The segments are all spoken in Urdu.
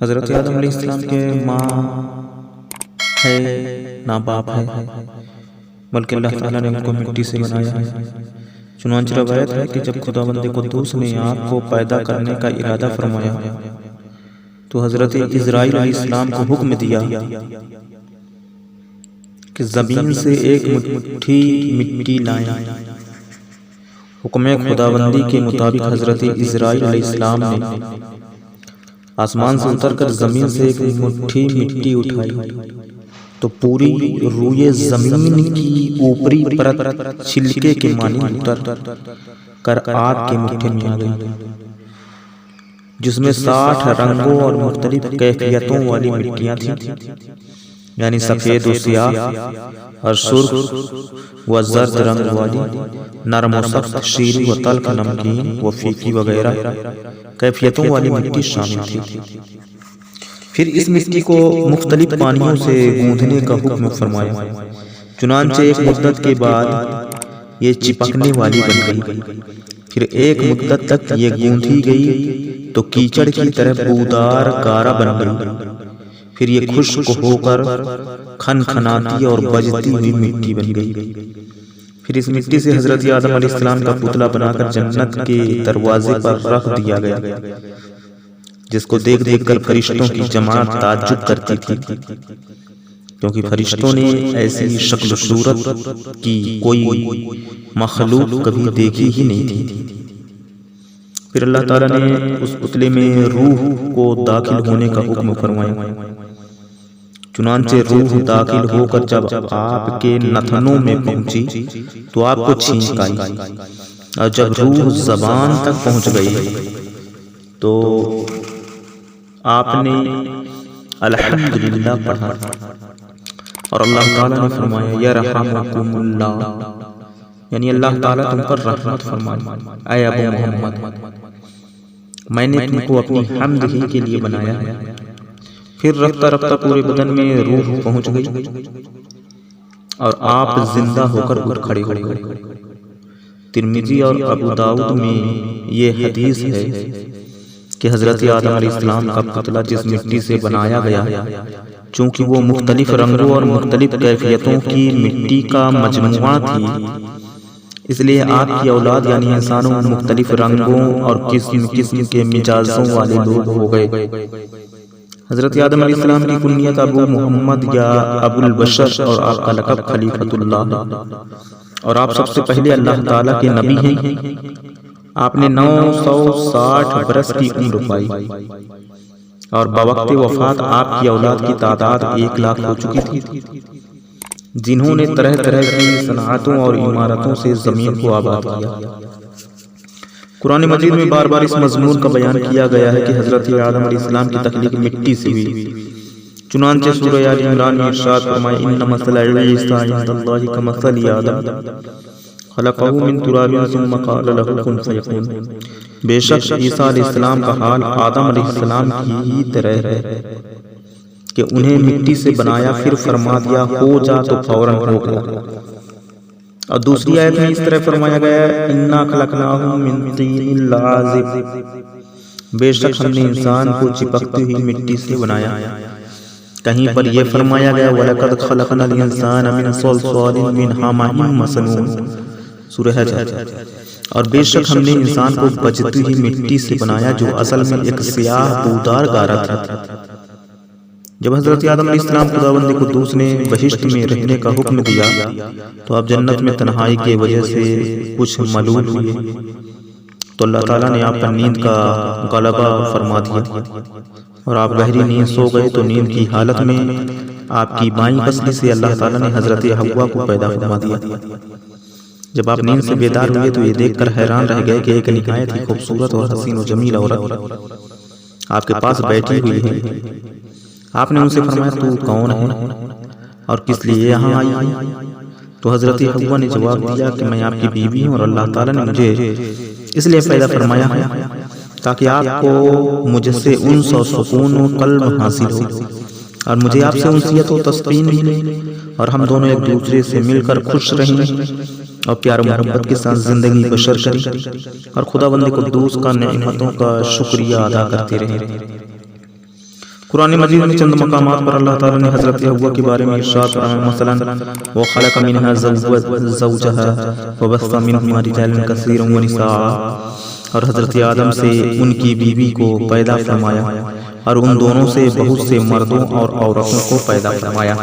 حضرت آدم علیہ السلام کے ماں ہے نہ باپ ہے، بلکہ اللہ تعالیٰ نے ان کو مٹی سے بنایا ہے۔ چنانچہ روایت ہے کہ جب خداوند قدوس نے آپ کو پیدا کرنے کا ارادہ فرمایا تو حضرت عزرائیل علیہ السلام کو حکم دیا کہ زمین سے ایک مٹھی مٹی لائیں۔ حکم خداوندی کے مطابق حضرت عزرائیل علیہ السلام نے آسمان سے اتر کر زمین سے ایک مٹھی مٹی اٹھائی تو پوری روئے زمین کی اوپری پرت چھلکے کے مانند اتر کر آگ کے مٹھے میں آ گئی، جس میں 60 رنگوں اور مختلف کیفیتوں والی مٹیاں تھیں، یعنی سفید و سیاہ اور سرخ و زرد رنگ والی، نرم و سخت، شیریں و تلخ، نمکین و پھیکی وغیرہ کیفیتوں والی مٹی شامل تھی۔ پھر اس مٹی کو مختلف پانیوں سے گوندھنے کا حکم فرمایا، چنانچہ ایک مدت کے بعد یہ چپکنے والی بن گئی۔ پھر ایک مدت تک یہ گوندھی گئی تو کیچڑ کی طرح بودار گارا بن گئی۔ پھر یہ خشک ہو کر کھنکھناتی اور بجتی ہوئی مٹی بن گئی۔ پھر اس مٹی سے حضرت آدم علیہ السلام کا پتلا بنا کر جنت کے دروازے پر رکھ دیا گیا، جس کو دیکھ دیکھ کر فرشتوں کی جماعت تعجب کرتی تھی، کیونکہ فرشتوں نے ایسی شکل و صورت کی کوئی مخلوق کبھی دیکھی ہی نہیں تھی۔ پھر اللہ تعالیٰ نے اس پتلے میں روح کو داخل ہونے کا حکم فرمایا، چنانچہ روح داخل ہو کر جب آپ کے نتنوں میں پہنچی تو آپ کو چھینک آئی، اور جب روح زبان تک پہنچ گئی تو آپ نے الحمدللہ پڑھا، اور اللہ تعالیٰ نے فرمایا یرحمکم اللہ، یعنی اللہ تعالیٰ تم پر رحمت فرمائے۔ اے ابو محمد، میں نے تم کو اپنی حمد ہی کے لیے بنایا ہے۔ پھر رفتہ رفتہ پورے بدن میں روح پہنچ گئی اور آپ زندہ ہو کر اٹھ کھڑے ہو گئے۔ ترمذی اور ابو داؤد میں یہ حدیث ہے کہ حضرت آدم علیہ السلام کا پتلا جس مٹی سے بنایا گیا، چونکہ وہ مختلف رنگوں اور مختلف کیفیتوں کی مٹی کا مجموعہ تھی، اس لیے آپ کی اولاد یعنی انسانوں میں مختلف رنگوں اور قسم قسم کے مزاجوں والے لوگ ہو گئے۔ حضرت آدم علیہ السلام کی کنیت ابو محمد یا ابو البشر اور آپ کا لقب خلیفۃ اللہ، اور آپ سب سے پہلے اللہ تعالیٰ کے نبی ہیں۔ آپ نے 960 برس کی عمر پائی، اور بوقت وفات آپ کی اولاد کی تعداد 1 لاکھ ہو چکی تھی، جنہوں نے طرح طرح کی صنعتوں اور عمارتوں سے زمین کو آباد کیا۔ قرآن مجید میں بار بار اس مضمون کا بیان کیا گیا ہے کہ حضرت آدم علیہ السلام کی تخلیق مٹی سے ہوئی، چنانچہ سورہ آل عمران میں ارشاد فرمایا ان مثل عیسی عند اللہ کمثل آدم خلقہ من تراب ثم قال له کن فیکون۔ بے شک عیسیٰ علیہ السلام کا حال آدم علیہ السلام کی ہی طرح ہے کہ انہیں مٹی سے بنایا، پھر فرما دیا ہو جا تو فوراً ہو گیا۔ اور دوسری آیت میں اس طرح فرمایا گیا ہے انا خلقناہم من طین لازب، بے شک ہم نے انسان کو چپکتی ہوئی مٹی سے بنایا۔ کہیں پر یہ فرمایا گیا وَلَقَدْ خَلَقْنَا الْإِنسَانَ مِنْ صَلْصَالٍ مِنْ حَمَإٍ مَسْنُونٍ، سورہ حجر۔ اور بے شک ہم نے انسان کو بجتی ہوئی مٹی سے بنایا جو اصل میں ایک سیاہ بودار گارا تھا۔ جب حضرت آدم علیہ السلام خداوند قدوس نے بہشت میں رہنے کا حکم دیا تو آپ جنت میں تنہائی کی وجہ سے کچھ ملول ہوئے، تو اللہ تعالیٰ نے آپ پر نیند کا غلبہ فرما دیا، اور آپ گہری نیند سو گئے تو نیند کی حالت میں آپ کی بائیں پسلی سے اللہ تعالیٰ نے حضرت حوا کو پیدا فرما دیا۔ جب آپ نیند سے بیدار ہوئے تو یہ دیکھ کر حیران رہ گئے کہ ایک نہایت ہی خوبصورت اور حسین و جمیل عورت آپ کے پاس بیٹھی ہوئی ہے۔ آپ نے ان سے فرمایا تو کون ہے اور کس لیے یہاں آئی ہے؟ تو حضرت حوا نے جواب دیا کہ میں آپ کی بیوی ہوں، اور اللہ تعالیٰ نے مجھے اس لیے پیدا فرمایا ہے تاکہ آپ کو مجھ سے انس و سکون و قلب حاصل ہو، اور مجھے آپ سے انسیت و تسکین ملے، اور ہم دونوں ایک دوسرے سے مل کر خوش رہیں اور پیار و محبت کے ساتھ زندگی بسر کریں، اور خداوند قدوس کا نعمتوں کا شکریہ ادا کرتے رہیں۔ قرآن مجید میں چند مقامات پر اللہ تعالیٰ نے حضرت حوا کے بارے میں ارشاد فرمایا، مثلا وَخَلَقَ مِنْهَا زَوْجَهَا وَبَثَّ مِنْهُمَا رِجَالًا كَثِيرًا وَنِسَاءً، اور حضرت آدم سے ان کی بیوی کو پیدا فرمایا اور ان دونوں سے بہت سے مردوں اور عورتوں کو پیدا فرمایا۔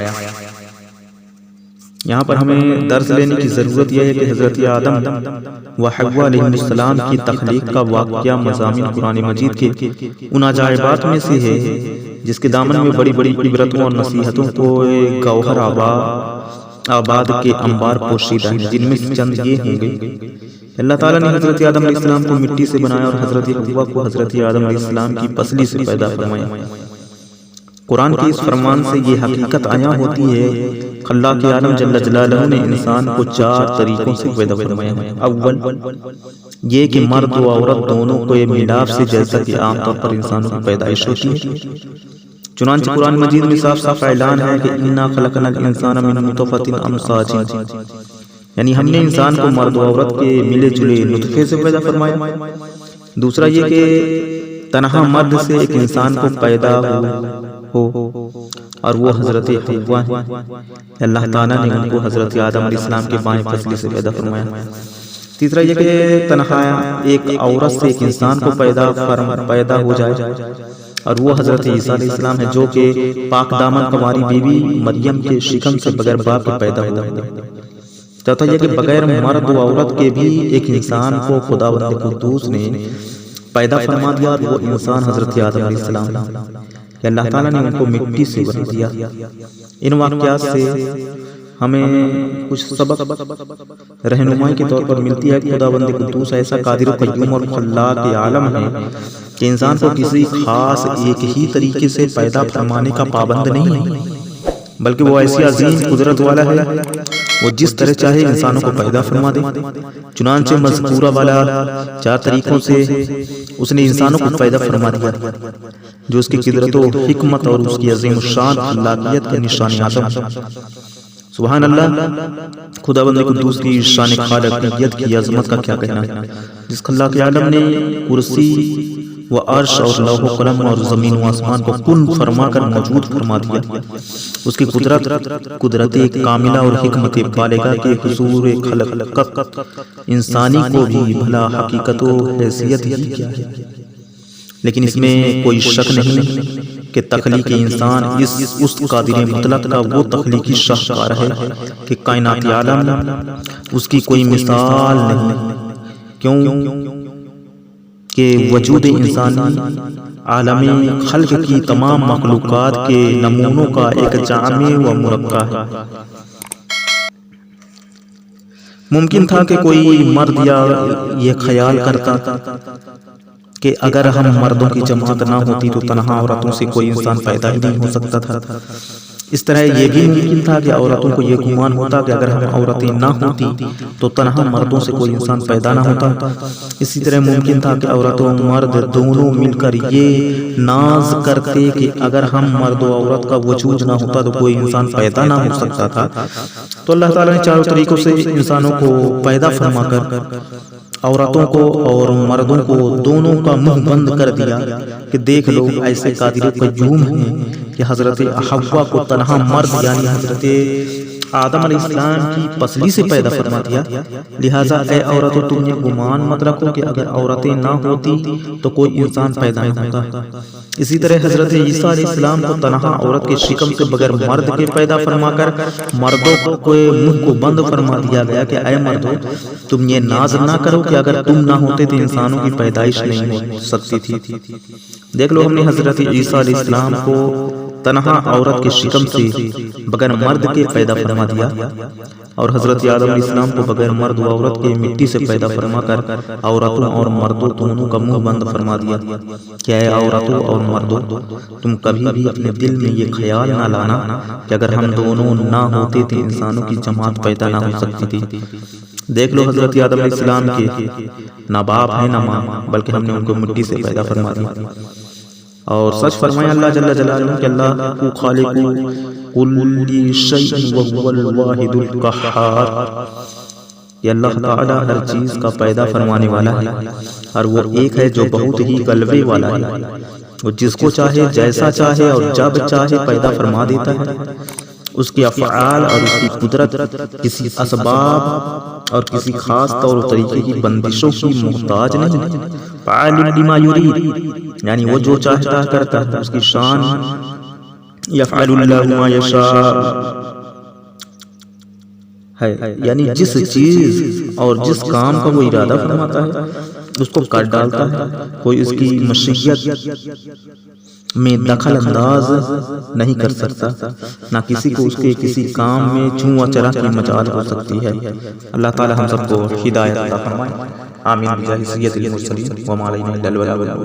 یہاں پر ہمیں درس لینے کی ضرورت یہ ہے کہ حضرت آدم و حوا علیہ السلام کی تخلیق کا واقعہ مضامین قرآن مجید کے ان عجائبات میں سے ہے جس کے دامن میں بڑی بڑی عبرتوں اور نصیحتوں کو گوہر آباد کے انبار پوشیدہ ہیں، جن میں سے چند یہ ہوں گے۔ اللہ تعالیٰ نے حضرت آدم علیہ السلام کو مٹی سے بنایا اور حضرت حوا کو حضرت آدم علیہ السلام کی پسلی سے پیدا فرمایا۔ قرآن کے اس فرمان سے یہ حقیقت عیاں ہوتی ہے کہ اللہ کے عالم جل جلالہ نے انسان کو 4 طریقوں سے پیدا فرمایا ہے۔ اول یہ کہ مرد و عورت دونوں کو ملاپ سے، جیسا کہ عام طور پر انسانوں کی پیدائش ہوتی ہے۔ چنانچہ قرآن مجید میں صاف صاف اعلان ہے کہ اِنَّا خَلَقْنَا الْإِنسَانَ مِن نُطْفَةٍ أَمْشَاجٍ، یعنی ہم نے انسان کو مرد و عورت کے ملے جلے نطفے سے پیدا فرمایا۔ دوسرا یہ کہ تنہا مرد سے ایک انسان کو پیدا ہو اور وہ حضرت حوا ہے۔ اللہ تعالیٰ نے ان کو حضرت آدم علیہ السلام کے بائیں پسلی سے پیدا فرمایا۔ تیسرا یہ کہ تنہا ایک عورت سے ایک انسان کو پیدا ہو جائے اور وہ حضرت عیسیٰ علیہ السلام ہے، جو کہ پاک دامن کنواری بیوی مریم کے شکم سے بغیر باپ کے پیدا ہوا ہے۔ چوتھا یہ کہ بغیر مرد و عورت کے بھی ایک انسان کو خداوند قدوس نے پیدا فرما دیا اور وہ انسان حضرت آدم علیہ السلام ہے کہ اللہ تعالیٰ نے ان کو مٹی سے بنا دیا۔ ان واقعات سے ہمیں کچھ سبق رہنمائی کے طور پر ملتی ہے کہ خداوند قدوس ایسا قادر و قیوم اور خلاق عالم ہے کہ انسان کو کسی خاص ایک ہی طریقے سے پیدا فرمانے کا پابند نہیں ہے، بلکہ وہ ایسی عظیم قدرت والا ہے، وہ جس طرح چاہے انسانوں کو پیدا فرما دے۔ چنانچہ مذکورہ والا 4 طریقوں سے اس نے انسانوں کو پیدا فرما دیا، جو اس کی قدرت و حکمت اور اس کی عظیم الشان خلاقیت کے نشان اعظم۔ سبحان اللہ، خداوند قدوس کی شان خالقیت کی عظمت کا کیا کہنا ہے، جس خلاق عالم نے کرسی و عرش اور لوح و قلم اور زمین و آسمان کو کن فرما کر موجود فرما دیا۔ اس کی قدرت کاملہ اور حکمت بالغہ کے حضور خلقت انسانی کو بھی بھلا حقیقت و حیثیت ہی کیا ہے، لیکن اس میں کوئی شک نہیں کہ تخلیق انسان اس قادر مطلق کا وہ تخلیقی شاہکار ہے کہ کائناتی عالم اس کی کوئی مثال نہیں، کیوں کہ وجود انسانی عالمی خلق کی تمام مخلوقات کے نمونوں کا ایک جامع و مرکب ہے۔ ممکن تھا کہ کوئی مرد یا یہ خیال کرتا کہ اگر ہم مردوں کی جماعت نہ ہوتی تو تنہا عورتوں سے کوئی انسان پیدا ہی نہیں ہو سکتا تھا۔ اس طرح یہ بھی ممکن تھا کہ عورتوں کو یہ گمان ہوتا کہ اگر ہم عورتیں نہ ہوتی تو تنہا مردوں سے کوئی انسان پیدا نہ ہوتا۔ اسی طرح ممکن تھا کہ عورت و مرد دونوں مل کر یہ ناز کرتے کہ اگر ہم مرد و عورت کا وجود نہ ہوتا تو کوئی انسان پیدا نہ ہو سکتا تھا۔ تو اللہ تعالیٰ نے 4 طریقوں سے انسانوں کو پیدا فرما کر عورتوں کو اور مردوں کو دونوں کا منہ بند کر دیا کہ دیکھ لو ایسے قادر قیوم ہیں کہ حضرت حوا کو تنہا مرد یعنی حضرت آدم علیہ السلام کی پسلی سے پیدا فرما دیا، لہٰذا اے عورتوں تم یہ گمان مت رکھو کہ اگر عورتیں نہ ہوتی تو کوئی انسان پیدا نہیں ہوتا۔ اسی طرح حضرت عیسیٰ علیہ السلام کو تنہا عورت کے شکم سے بغیر مرد کے پیدا فرما کر مردوں کو منہ کو بند فرما دیا گیا کہ اے مردوں تم یہ ناز نہ کرو کہ اگر تم نہ ہوتے تو انسانوں کی پیدائش نہیں ہو سکتی تھی۔ دیکھ لو ہم نے حضرت عیسیٰ علیہ السلام کو تنہا عورت کے شکم سے بغیر مرد کے پیدا فرما دیا اور حضرت آدم علیہ السلام کو بغیر مرد و عورت کے مٹی سے پیدا فرما کر عورتوں اور مردوں دونوں کا منہ بند فرما دیا کہ اے عورتوں اور مردوں تم کبھی بھی اپنے دل میں یہ خیال نہ لانا کہ اگر ہم دونوں نہ ہوتے تو انسانوں کی جماعت پیدا نہ ہو سکتی تھی۔ دیکھ لو حضرت آدم علیہ السلام کے نہ باپ ہے نہ ماں، بلکہ ہم نے ان کو مٹی سے پیدا فرما دیا۔ اور سچ فرمایا اللہ جل جلالہ کہ اللہ خالق کل شیء وهو الواحد القہار، کہ اللہ تعالی ہر چیز کا پیدا فرمانے والا ہے اور وہ ایک ہے جو بہت ہی غلبے والا ہے۔ وہ جس کو چاہے جیسا چاہے اور جب چاہے پیدا فرما دیتا ہے۔ اس کے افعال اور اس کی قدرت کسی اسباب اور کسی خاص طور و طریقے کی بندشوں کی محتاج نہیں۔ فعال لما یرید، یعنی وہ جو چاہتا کرتا ہے۔ اس کی شان یفعل اللہ ما یشاء ہے، یعنی جس چیز اور جس کام کا وہ ارادہ فرماتا ہے اس کو کر ڈالتا ہے۔ کوئی اس کی مشیت میں دخل انداز نہیں کر سکتا، نہ کسی کو اس کے کسی کام میں چوں و چرا کی مجال ہو سکتی ہے۔ اللہ تعالی ہم سب کو ہدایت عطا فرمائے، آمین بجاہ سید المرسلین وما علینا الا البلاغ۔